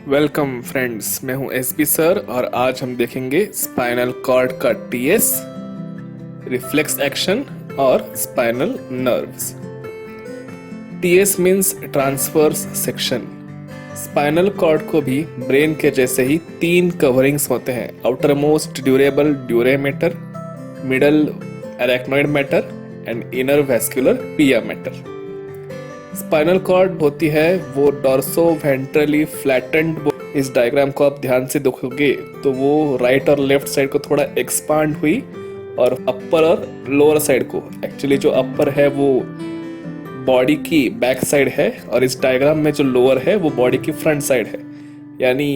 Welcome friends, मैं हूं SB sir और आज हम देखेंगे स्पाइनल कॉर्ड का टीएस, रिफ्लेक्स एक्शन और spinal nerves. TS means transverse section. Spinal cord को भी ब्रेन के जैसे ही 3 कवरिंग्स होते हैं, outermost durable dura mater, middle arachnoid mater and inner vascular pia mater. Spinal cord होती है वो डॉर्सो वेंट्रली फ्लैटेंड। इस डायग्राम को आप ध्यान से देखोगे तो वो राइट और लेफ्ट साइड को थोड़ा एक्सपांड हुई और अपर और लोअर साइड को, एक्चुअली जो अपर है वो बॉडी की बैक साइड है और इस डायग्राम में जो लोअर है वो बॉडी की फ्रंट साइड है। यानी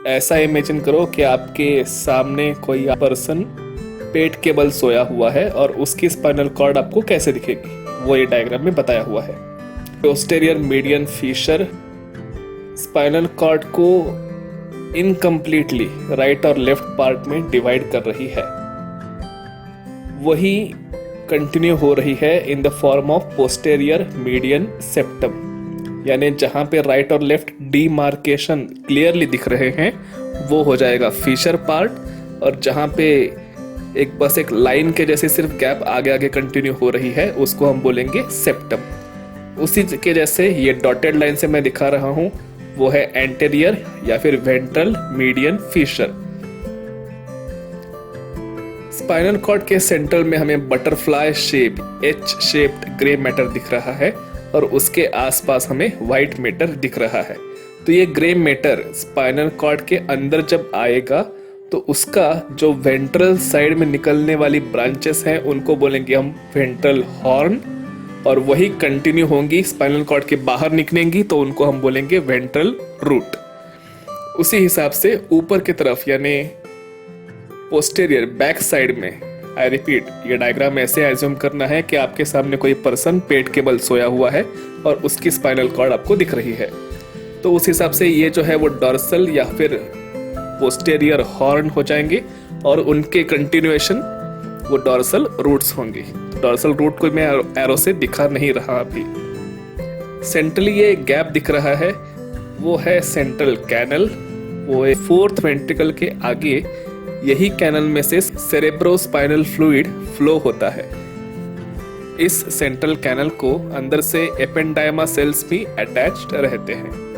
ऐसा इमेजिन करो कि आपके सामने कोई पर्सन पेट के बल सोया हुआ है और उसकी स्पाइनल कॉर्ड आपको कैसे दिखेगी, वो ये डायग्राम में बताया हुआ है। Posterior median feature spinal cord को इनकम्प्लीटली राइट और लेफ्ट पार्ट में डिवाइड कर रही है, वही कंटिन्यू हो रही है in the form of posterior median septum. यानी जहां पे राइट और लेफ्ट डीमार्केशन क्लियरली दिख रहे हैं वो हो जाएगा फीचर पार्ट, और जहां पे बस एक लाइन के जैसे सिर्फ गैप आगे आगे कंटिन्यू हो रही है उसको हम बोलेंगे सेप्टम। उसी के जैसे ये डॉटेड लाइन से मैं दिखा रहा हूं वो है एंटेरियर या फिर ventral median feature. Spinal cord के सेंटर में हमें butterfly shape H shaped grey matter दिख रहा है और उसके आसपास हमें व्हाइट मैटर दिख रहा है। तो ये ग्रे मैटर स्पाइनल कॉर्ड के अंदर जब आएगा तो उसका जो वेंट्रल साइड में निकलने वाली ब्रांचेस हैं उनको बोलेंगे हम वेंट्रल हॉर्न, और वही कंटिन्यू होंगी स्पाइनल कॉर्ड के बाहर निकलेंगी तो उनको हम बोलेंगे वेंट्रल रूट। उसी हिसाब से ऊपर की तरफ यानी पोस्टेरियर बैक साइड में, आई रिपीट, ये डायग्राम ऐसे एज्यूम करना है कि आपके सामने कोई पर्सन पेट के बल सोया हुआ है और उसकी स्पाइनल कॉर्ड आपको दिख रही है। तो उस हिसाब से ये जो है वो डॉर्सल या फिर पोस्टेरियर हॉर्न हो जाएंगे और उनके कंटिन्यूएशन वो डॉर्सल रूट्स होंगे। डॉर्सल रूट को मैं एरो से दिखा नहीं रहा अभी। सेंट्रली ये गैप दिख रहा है वो है सेंट्रल कैनल, वो है 4th वेंट्रिकल के आगे। यही कैनल में से सेरेब्रोस्पाइनल फ्लूइड फ्लो होता है। इस सेंट्रल कैनल को अंदर से एपेंडाइमा सेल्स भी अटैच्ड रहते हैं।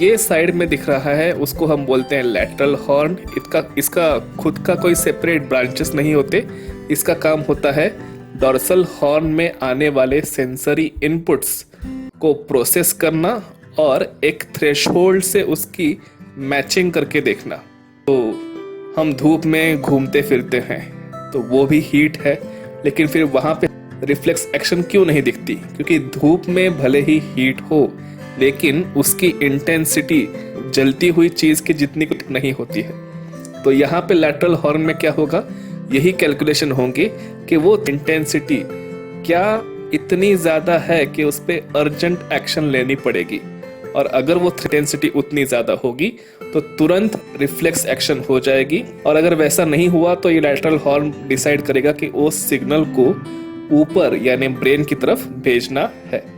ये साइड में दिख रहा है उसको हम बोलते हैं लैटरल हॉर्न। इसका खुद का कोई सेपरेट ब्रांचेस नहीं होते। इसका काम होता है डॉर्सल हॉर्न में आने वाले सेंसरी इनपुट्स को प्रोसेस करना और एक थ्रेशोल्ड से उसकी मैचिंग करके देखना। तो हम धूप में घूमते फिरते हैं तो वो भी हीट है, लेकिन फिर वहां पे रिफ्लेक्स एक्शन क्यों नहीं दिखती? क्योंकि धूप में भले ही हीट हो लेकिन उसकी इंटेंसिटी जलती हुई चीज की जितनी नहीं होती है। तो यहाँ पे लैटरल हॉर्न में क्या होगा, यही कैलकुलेशन होंगे कि वो इंटेंसिटी क्या इतनी ज्यादा है कि उस पे अर्जेंट एक्शन लेनी पड़ेगी, और अगर वो इंटेंसिटी उतनी ज्यादा होगी तो तुरंत रिफ्लेक्स एक्शन हो जाएगी, और अगर वैसा नहीं हुआ तो ये लैटरल हॉर्न डिसाइड करेगा कि उस सिग्नल को ऊपर यानी ब्रेन की तरफ भेजना है,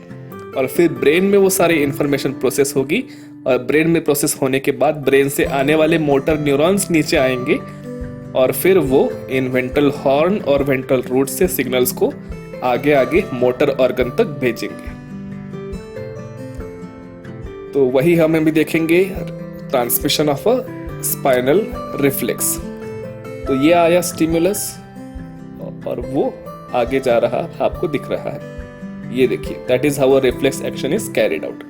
और फिर ब्रेन में वो सारी इंफॉर्मेशन प्रोसेस होगी, और ब्रेन में प्रोसेस होने के बाद ब्रेन से आने वाले मोटर न्यूरॉन्स नीचे आएंगे और फिर वो इन वेंट्रल हॉर्न और वेंट्रल रूट से सिग्नल्स को आगे आगे मोटर ऑर्गन तक भेजेंगे। तो वही हम भी देखेंगे transmission of a spinal reflex. तो ये आया स्टिमुलस और वो आगे जा रहा आपको दिख रहा है। ये देखिए, that is how a reflex action is carried out.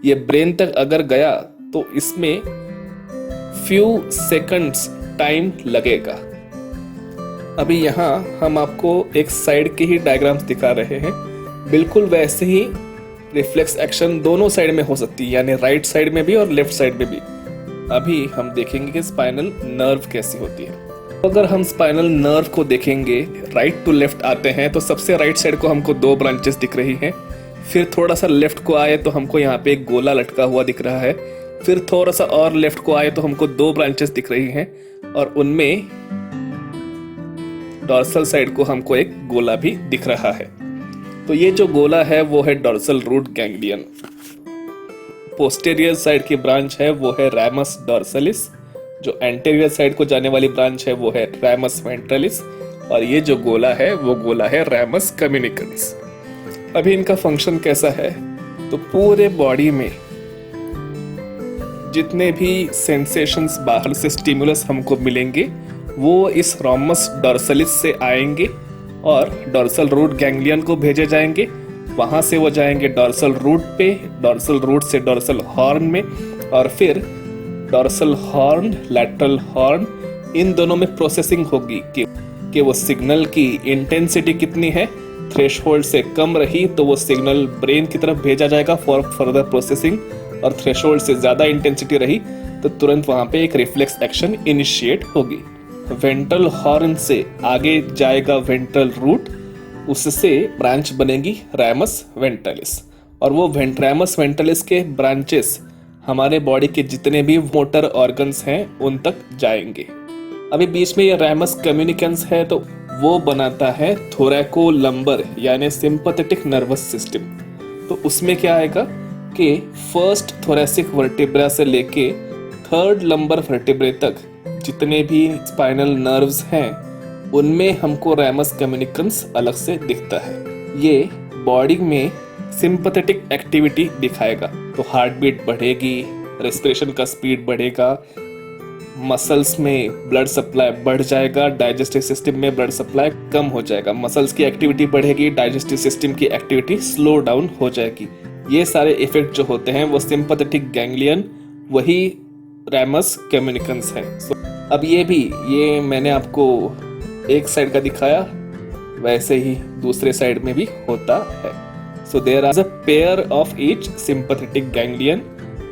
ये ब्रेन तक अगर गया तो इसमें फ्यू सेकंड्स टाइम लगेगा। अभी यहाँ हम आपको एक साइड के ही डायग्राम्स दिखा रहे हैं, बिल्कुल वैसे ही रिफ्लेक्स एक्शन दोनों साइड में हो सकती है, यानी राइट साइड में भी और लेफ्ट साइड में भी। अभी हम देखेंगे कि स्पाइनल नर्व कैसी होती है। अगर हम स्पाइनल नर्व को देखेंगे, राइट टू लेफ्ट आते हैं तो सबसे राइट साइड को हमको 2 ब्रांचेस दिख रही हैं। फिर थोड़ा सा लेफ्ट को आए तो हमको यहाँ पे एक गोला लटका हुआ दिख रहा है। फिर थोड़ा सा और लेफ्ट को आए तो हमको 2 ब्रांचेस दिख रही हैं, और उनमें डॉर्सल साइड को हमको एक गोला भी दिख रहा है। तो ये जो गोला है वो है dorsal root ganglion. Posterior side की ब्रांच है वो है रैमस डॉर्सलिस, जो एंटीरियर साइड को जाने वाली ब्रांच है वो है रैमस वेंट्रलिस, और ये जो गोला है वो गोला है रैमस कम्युनिकेंस। अभी इनका फंक्शन कैसा है, तो पूरे बॉडी में जितने भी सेंसेशंस बाहर से स्टिमुलस हमको मिलेंगे वो इस रैमस डॉर्सलिस से आएंगे और डॉर्सल रूट गैंग्लियन को भेजे जाएंगे। वहां से वो जाएंगे डॉर्सल रूट पे, डॉर्सल रूट से डॉर्सल हॉर्न में, और फिर डॉर्सल हॉर्न, लैटरल हॉर्न, इन दोनों में प्रोसेसिंग होगी कि वो सिग्नल की इंटेंसिटी कितनी है। थ्रेशहोल्ड से कम रही तो वो सिग्नल ब्रेन की तरफ भेजा जाएगा फॉर फर्दर प्रोसेसिंग, और थ्रेशहोल्ड से ज्यादा इंटेंसिटी रही तो तुरंत वहां पे एक रिफ्लेक्स एक्शन इनिशिएट होगी। वेंट्रल हॉर्न से आगे जाएगा वेंट्रल रूट, उससे ब्रांच बनेगी रैमस वेंट्रलिस, और वो रैमस वेंट्रलिस के ब्रांचेस हमारे बॉडी के जितने भी मोटर ऑर्गन्स हैं उन तक जाएंगे। अभी बीच में ये रैमस कम्युनिकेंस है तो वो बनाता है थोरैको लंबर यानी सिंपैथेटिक नर्वस सिस्टम। तो उसमें क्या आएगा कि फर्स्ट थोरैसिक वर्टिब्रा से लेके थर्ड लंबर वर्टिब्रे तक जितने भी स्पाइनल नर्व्स हैं उनमें हमको रैमस कम्युनिकेंस अलग से दिखता है। ये बॉडी में सिंपैथेटिक एक्टिविटी दिखाएगा, तो हार्ट बीट बढ़ेगी, रेस्पिरेशन का स्पीड बढ़ेगा, मसल्स में ब्लड सप्लाई बढ़ जाएगा, डाइजेस्टिव सिस्टम में ब्लड सप्लाई कम हो जाएगा, मसल्स की एक्टिविटी बढ़ेगी, डाइजेस्टिव सिस्टम की एक्टिविटी स्लो डाउन हो जाएगी। ये सारे इफेक्ट जो होते हैं वो सिंपैथेटिक गैंग्लियन वही रैमस कम्युनिकेंस है। अब ये मैंने आपको एक साइड का दिखाया, वैसे ही दूसरे साइड में भी होता है। So there are a pair of each sympathetic ganglion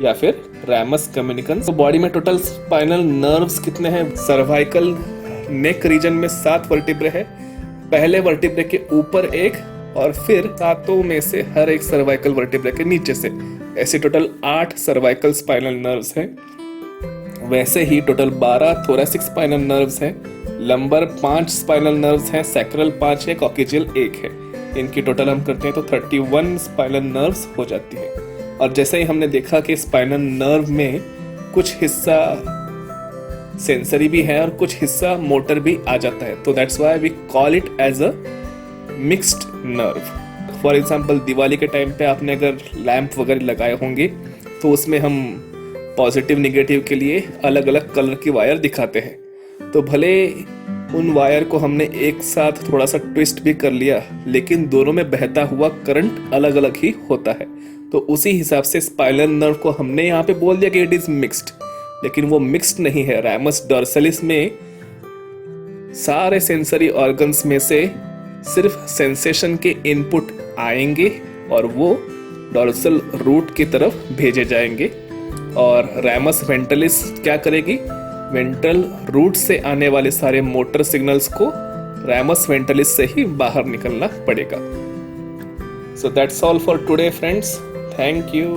या फिर रैमस कम्युनिकेंस। तो बॉडी में टोटल स्पाइनल नर्व्स कितने हैं? सर्वाइकल नेक रीजन में 7 वर्टिब्रे है, पहले वर्टिब्रे के ऊपर एक, और फिर 7 में से हर एक सर्वाइकल वर्टिब्रे के नीचे से, ऐसे टोटल 8 सर्वाइकल स्पाइनल नर्व्स हैं। वैसे ही टोटल 12 थोरैसिक स्पाइनल नर्व्स हैं, लंबर 5 स्पाइनल नर्व्स हैं, सैक्रल 5 है, कॉक्सियल 1 है। इनकी टोटल हम करते हैं तो 31 स्पाइनल नर्व्स हो जाती है। और जैसे ही हमने देखा कि स्पाइनल नर्व में कुछ हिस्सा सेंसरी भी है और कुछ हिस्सा मोटर भी आ जाता है, तो that's why we call it as a mixed nerve. For example Diwali के टाइम पे आपने अगर लैंप वगैरह लगाए होंगे तो उसमें हम पॉजिटिव निगेटिव के लिए अलग अलग कलर की वायर दिखाते हैं। तो भले उन वायर को हमने एक साथ थोड़ा सा ट्विस्ट भी कर लिया, लेकिन दोनों में बहता हुआ करंट अलग अलग ही होता है। तो उसी हिसाब से स्पाइनल नर्व को हमने यहाँ पे बोल दिया कि इट इज मिक्स्ड, लेकिन वो मिक्स्ड नहीं है। रैमस डॉर्सलिस में सारे सेंसरी ऑर्गन्स में से सिर्फ सेंसेशन के इनपुट आएंगे और वो डॉर्सल रूट की तरफ भेजे जाएंगे, और रैमस वेंट्रलिस क्या करेगी? वेंट्रल रूट से आने वाले सारे मोटर सिग्नल्स को रैमस वेंट्रलिस से ही बाहर निकलना पड़ेगा। So that's all for today, friends. Thank you.